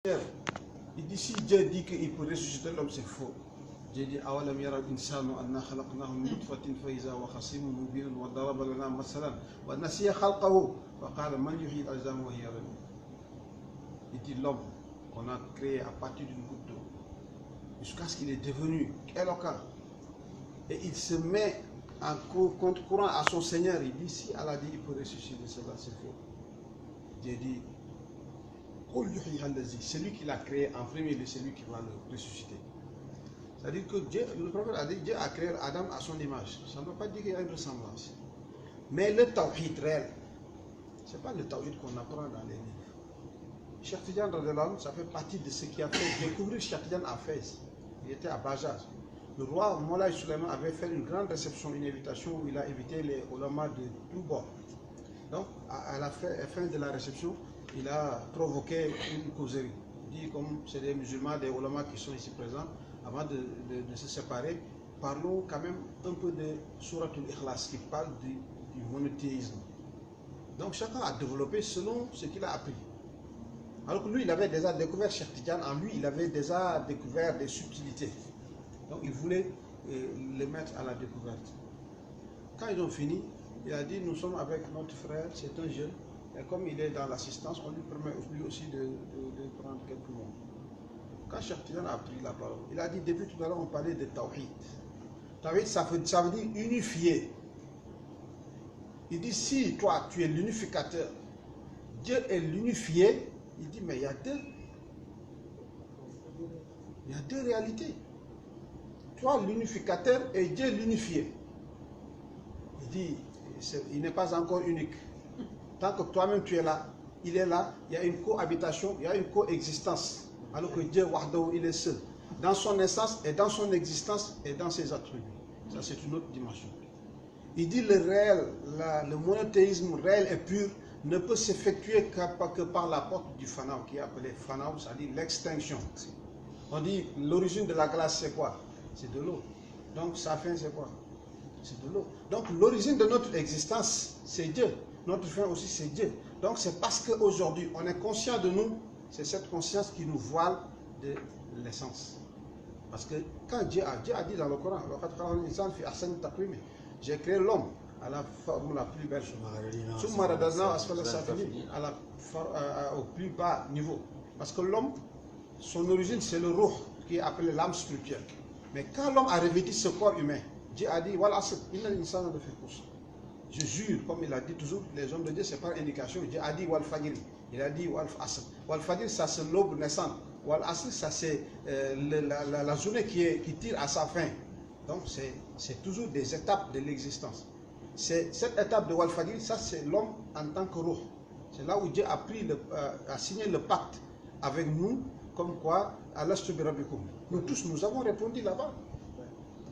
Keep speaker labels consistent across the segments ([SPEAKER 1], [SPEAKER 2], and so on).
[SPEAKER 1] Il dit si Dieu dit qu'il peut ressusciter l'homme, c'est faux. Dieu dit awalam yara al-insanu anna khalaqnahu min nutfatin fa iza huwa khasimun mubin wa daraba lana masalan wa nasiya khalqahu wa qala man yuhyi al-azama wa hiya ramim. Il dit l'homme qu'on a créé à partir d'une goutte d'eau jusqu'à ce qu'il est devenu éloquent et il se met en contre-courant à son Seigneur. Il dit si Allah dit il peut ressusciter cela, c'est faux. Dieu dit c'est lui qui l'a créé en premier, c'est lui qui va le ressusciter. C'est-à-dire que Dieu, le prophète a dit Dieu a créé Adam à son image. Ça ne veut pas dire qu'il y a une ressemblance. Mais le tawhid réel, ce n'est pas le tawhid qu'on apprend dans les livres. Cheikh Tidiane Radhiyallahu anhu, ça fait partie de ce qui a fait découvrir Cheikh Tidiane à Fès. Il était à Bajaz. Le roi Moulay Suleiman avait fait une grande réception, une invitation où il a invité les ulamas de tous bords. Donc, à la fin de la réception, il a provoqué une causerie. Il dit, comme c'est des musulmans, des ulamas qui sont ici présents, avant de se séparer, parlons quand même un peu de Suratul Ikhlas qui parle du monothéisme. Donc chacun a développé selon ce qu'il a appris. Alors que lui, il avait déjà découvert Cheikh Tidiane, en lui, il avait déjà découvert des subtilités. Donc il voulait les mettre à la découverte. Quand ils ont fini, il a dit, nous sommes avec notre frère, c'est un jeune, et comme il est dans l'assistance, on lui permet lui aussi de prendre quelques mots. Quand Cheikh Tidiane a pris la parole, il a dit, depuis tout à l'heure, on parlait de Tawhid. Tawhid, ça veut dire unifier. Il dit, si toi, tu es l'unificateur, Dieu est l'unifié, il dit, mais il y a deux réalités. Toi, l'unificateur, et Dieu l'unifié. Il dit, il n'est pas encore unique. Tant que toi-même tu es là, il est là, il y a une cohabitation, il y a une coexistence. Alors que Dieu, Wahdahu, il est seul. Dans son essence et dans son existence et dans ses attributs. Ça, c'est une autre dimension. Il dit le réel, le monothéisme réel et pur ne peut s'effectuer que par la porte du Fanaw, qui est appelé Fanaw, c'est-à-dire l'extinction. On dit l'origine de la glace, c'est quoi? C'est de l'eau. Donc sa fin, c'est quoi? C'est de l'eau. Donc l'origine de notre existence, c'est Dieu. Notre fin aussi, c'est Dieu. Donc c'est parce qu'aujourd'hui, on est conscient de nous, c'est cette conscience qui nous voile de l'essence. Parce que quand Dieu a dit dans le Coran, j'ai créé l'homme à la forme la plus belle, au plus bas niveau. Parce que l'homme, son origine, c'est le ruh, qui est appelé l'âme spirituelle. Mais quand l'homme a revêtu ce corps humain, Dieu a dit, je jure, comme il a dit toujours, les hommes de Dieu, c'est par indication. Dieu a dit wal fajr, il a dit wal asr. Wal fajr, ça c'est l'aube naissante. Wal asr, ça c'est la journée qui tire à sa fin. Donc c'est toujours des étapes de l'existence. Cette étape de wal fajr, ça c'est l'homme en tant que ruh. C'est là où Dieu a signé le pacte avec nous, comme quoi, alastu bi rabbikum. Nous tous, nous avons répondu là-bas.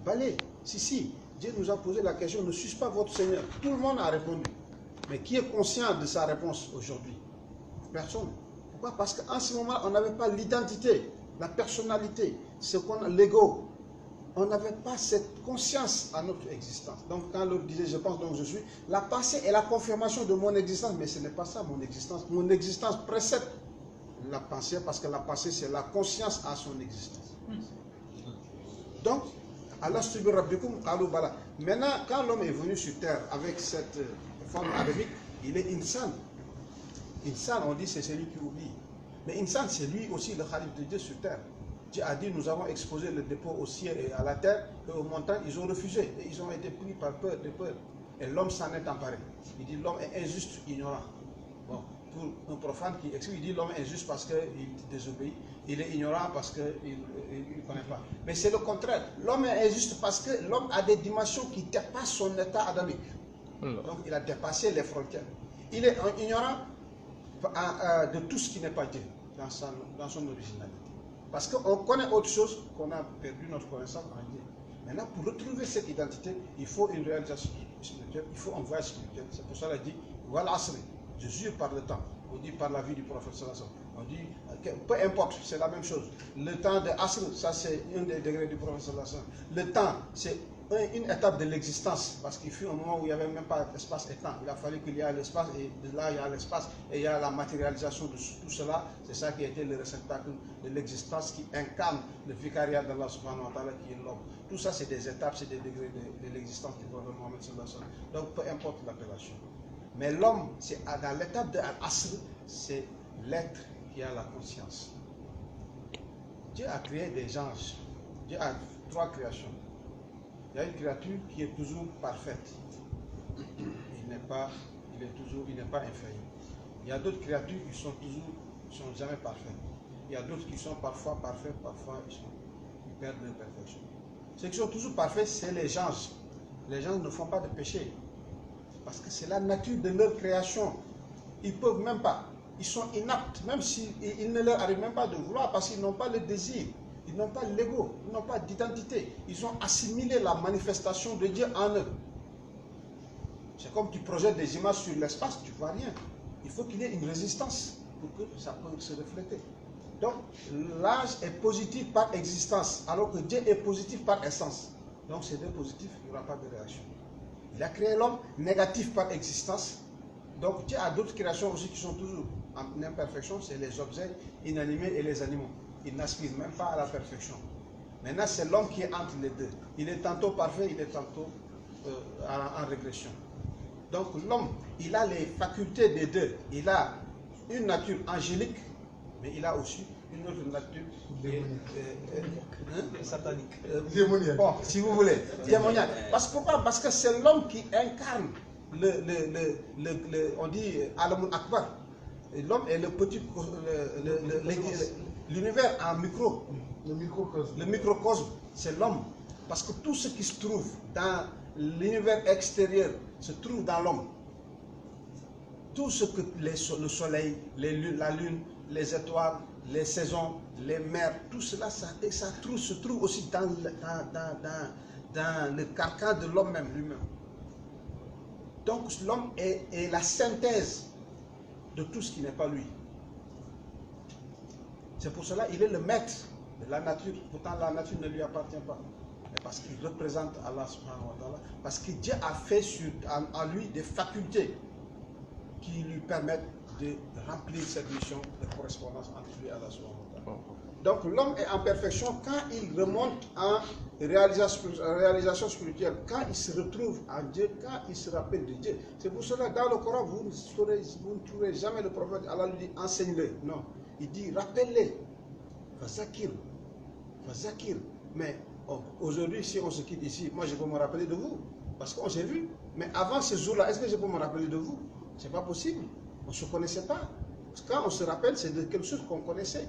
[SPEAKER 1] Balé, si. Dieu nous a posé la question, ne suis-je pas votre Seigneur? Tout le monde a répondu. Mais qui est conscient de sa réponse aujourd'hui? Personne. Pourquoi? Parce qu'en ce moment, on n'avait pas l'identité, la personnalité, l'ego. On n'avait pas cette conscience à notre existence. Donc quand l'autre disait, je pense donc je suis, la passée est la confirmation de mon existence, mais ce n'est pas ça mon existence. Mon existence précède la pensée, parce que la pensée, c'est la conscience à son existence. Donc, Allah subir rabbikum qalu bala. Maintenant, quand l'homme est venu sur terre avec cette forme arabique, il est insan. Insan, on dit c'est celui qui oublie. Mais insan, c'est lui aussi le khalif de Dieu sur terre. Dieu a dit, nous avons exposé le dépôt au ciel et à la terre, et aux montagnes, ils ont refusé. Et ils ont été pris par peur, de peur. Et l'homme s'en est emparé. Il dit, l'homme est injuste, ignorant. Bon, pour un profane qui explique, il dit, l'homme est injuste parce qu'il désobéit. Il est ignorant parce qu'il ne connaît pas. Mais c'est le contraire. L'homme est injuste parce que l'homme a des dimensions qui dépassent son état adamique. Donc il a dépassé les frontières. Il est ignorant de tout ce qui n'est pas Dieu dans son originalité. Parce qu'on connaît autre chose, qu'on a perdu notre connaissance en Dieu. Maintenant, pour retrouver cette identité, il faut une réalisation spirituelle, il faut un voyage spirituel. C'est pour ça qu'il a dit, voilà, je jure par le temps. On dit par la vie du prophète sallallahu alayhi wa sallam. On dit, peu importe, c'est la même chose. Le temps de Asr, ça c'est un des degrés du prophète sallallahu alayhi wa sallam. Le temps, c'est une étape de l'existence, parce qu'il fut un moment où il n'y avait même pas d'espace et temps. Il a fallu qu'il y ait l'espace, et de là il y a l'espace, et il y a la matérialisation de tout cela. C'est ça qui a été le réceptacle de l'existence qui incarne le vicariat d'Allah subhanahu wa ta'ala qui est l'homme. Tout ça, c'est des étapes, c'est des degrés de l'existence du prophète Mohammed sallallahu alayhi wa sallam. Donc, peu importe l'appellation. Mais l'homme, c'est dans l'étape de Al-Asr, c'est l'être qui a la conscience. Dieu a créé des anges. Dieu a 3 créations. Il y a une créature qui est toujours parfaite. Il n'est pas infaillible. Il y a d'autres créatures qui sont jamais parfaites. Il y a d'autres qui sont parfois parfaits, parfois ils perdent leur perfection. Ceux qui sont toujours parfaits, c'est les anges. Les anges ne font pas de péché. Parce que c'est la nature de leur création. Ils ne peuvent même pas. Ils sont inaptes, même s'il ne leur arrive même pas de vouloir, parce qu'ils n'ont pas le désir. Ils n'ont pas l'ego, ils n'ont pas d'identité. Ils ont assimilé la manifestation de Dieu en eux. C'est comme tu projettes des images sur l'espace, tu ne vois rien. Il faut qu'il y ait une résistance pour que ça puisse se refléter. Donc, l'âge est positif par existence, alors que Dieu est positif par essence. Donc, ces deux positifs, il n'y aura pas de réaction. Il a créé l'homme négatif par existence. Donc, Dieu a d'autres créations aussi qui sont toujours en imperfection, c'est les objets inanimés et les animaux. Il n'aspire même pas à la perfection. Maintenant, c'est l'homme qui est entre les deux. Il est tantôt parfait, il est tantôt en régression. Donc l'homme, il a les facultés des deux. Il a une nature angélique, mais il a aussi une autre nature
[SPEAKER 2] satanique.
[SPEAKER 1] Démoniaque. Bon, si vous voulez, démoniaque. Pourquoi? Parce que c'est l'homme qui incarne on dit Alamul Akbar. L'homme est le petit, l'univers en micro. Le microcosme, c'est l'homme. Parce que tout ce qui se trouve dans l'univers extérieur se trouve dans l'homme. Tout ce que le soleil, la lune, les étoiles, les saisons, les mers, tout cela, se trouve aussi dans le carcan de l'homme même lui-même. Donc l'homme est la synthèse de tout ce qui n'est pas lui. C'est pour cela qu'il est le maître de la nature. Pourtant la nature ne lui appartient pas. Mais parce qu'il représente Allah subhanahu wa ta'ala. Parce que Dieu a fait en lui des facultés qui lui permettent de remplir cette mission de correspondance entre lui et Allah subhanahu wa ta'ala. Donc l'homme est en perfection quand il remonte en réalisation spirituelle, quand il se retrouve en Dieu, quand il se rappelle de Dieu. C'est pour cela que dans le Coran, vous ne trouverez jamais le prophète, Allah lui dit enseigne-le. Non, il dit rappelle-les. Fazakir. Mais aujourd'hui, si on se quitte ici, moi je peux me rappeler de vous. Parce qu'on s'est vu. Mais avant ce jour-là, est-ce que je peux me rappeler de vous? C'est pas possible. On ne se connaissait pas. Parce que quand on se rappelle, c'est de quelque chose qu'on connaissait.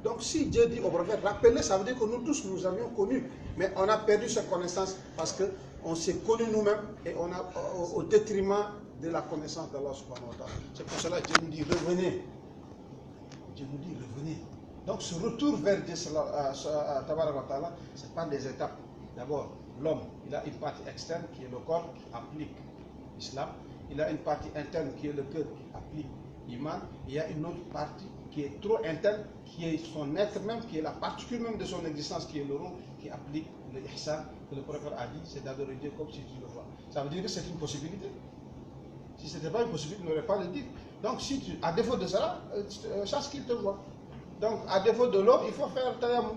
[SPEAKER 1] Donc si Dieu dit au prophète, rappelez, ça veut dire que nous tous, nous avions connu. Mais on a perdu cette connaissance parce qu'on s'est connu nous-mêmes et on a au détriment de la connaissance d'Allah subhanahu wa ta'ala. C'est pour cela que Dieu nous dit, revenez. Dieu nous dit, revenez. Donc ce retour vers Dieu, tabaraka wa ta'ala, c'est pas des étapes. D'abord, l'homme, il a une partie externe qui est le corps qui applique l'islam. Il a une partie interne qui est le cœur qui applique l'iman. Il y a une autre partie qui est trop interne, qui est son être même, qui est la particule même de son existence, qui est le rôle, qui applique le ihsan, que le prophète a dit, c'est d'adorer Dieu comme si tu le vois. Ça veut dire que c'est une possibilité. Si ce n'était pas une possibilité, il n'aurait pas le dit. Donc, si tu, à défaut de cela, chasse qu'il te voit. Donc, à défaut de l'eau, il faut faire tayammum.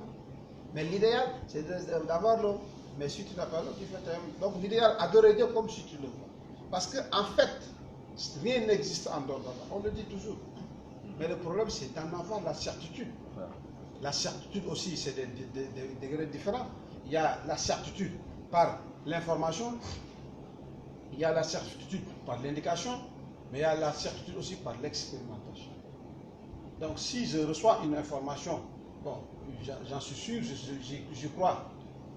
[SPEAKER 1] Mais l'idéal, c'est d'avoir l'eau. Mais si tu n'as pas l'eau, tu fais tayammum. Donc, l'idéal, adorer Dieu comme si tu le vois. Parce qu'en fait, rien n'existe en dehors d'Allah. On le dit toujours. Mais le problème, c'est d'en avoir la certitude. La certitude aussi, c'est des degrés différents. Il y a la certitude par l'information, il y a la certitude par l'indication, mais il y a la certitude aussi par l'expérimentation. Donc si je reçois une information, bon, j'en suis sûr, je crois,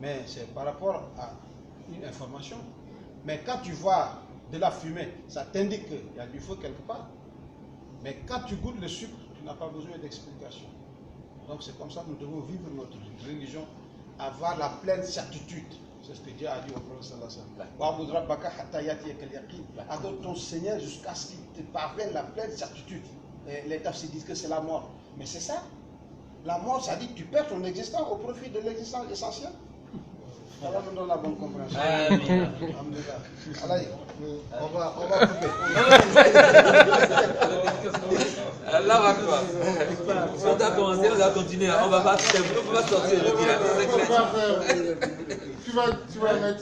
[SPEAKER 1] mais c'est par rapport à une information. Mais quand tu vois de la fumée, ça t'indique qu'il y a du feu quelque part. Mais quand tu goûtes le sucre, tu n'as pas besoin d'explication. Donc c'est comme ça que nous devons vivre notre religion, avoir la pleine certitude. C'est ce que Dieu a dit au prophète sallallahu alayhi wa sallam. Adore ton Seigneur jusqu'à ce qu'il te parvienne la pleine certitude. Les tafsirs disent que c'est la mort. Mais c'est ça. La mort, ça dit que tu perds ton existence au profit de l'existence essentielle. Allah nous donne la bonne compréhension. Allez, on va couper.
[SPEAKER 2] Là, on va quoi? On a commencé, on va continuer. On va pas sortir.
[SPEAKER 3] Tu vas mettre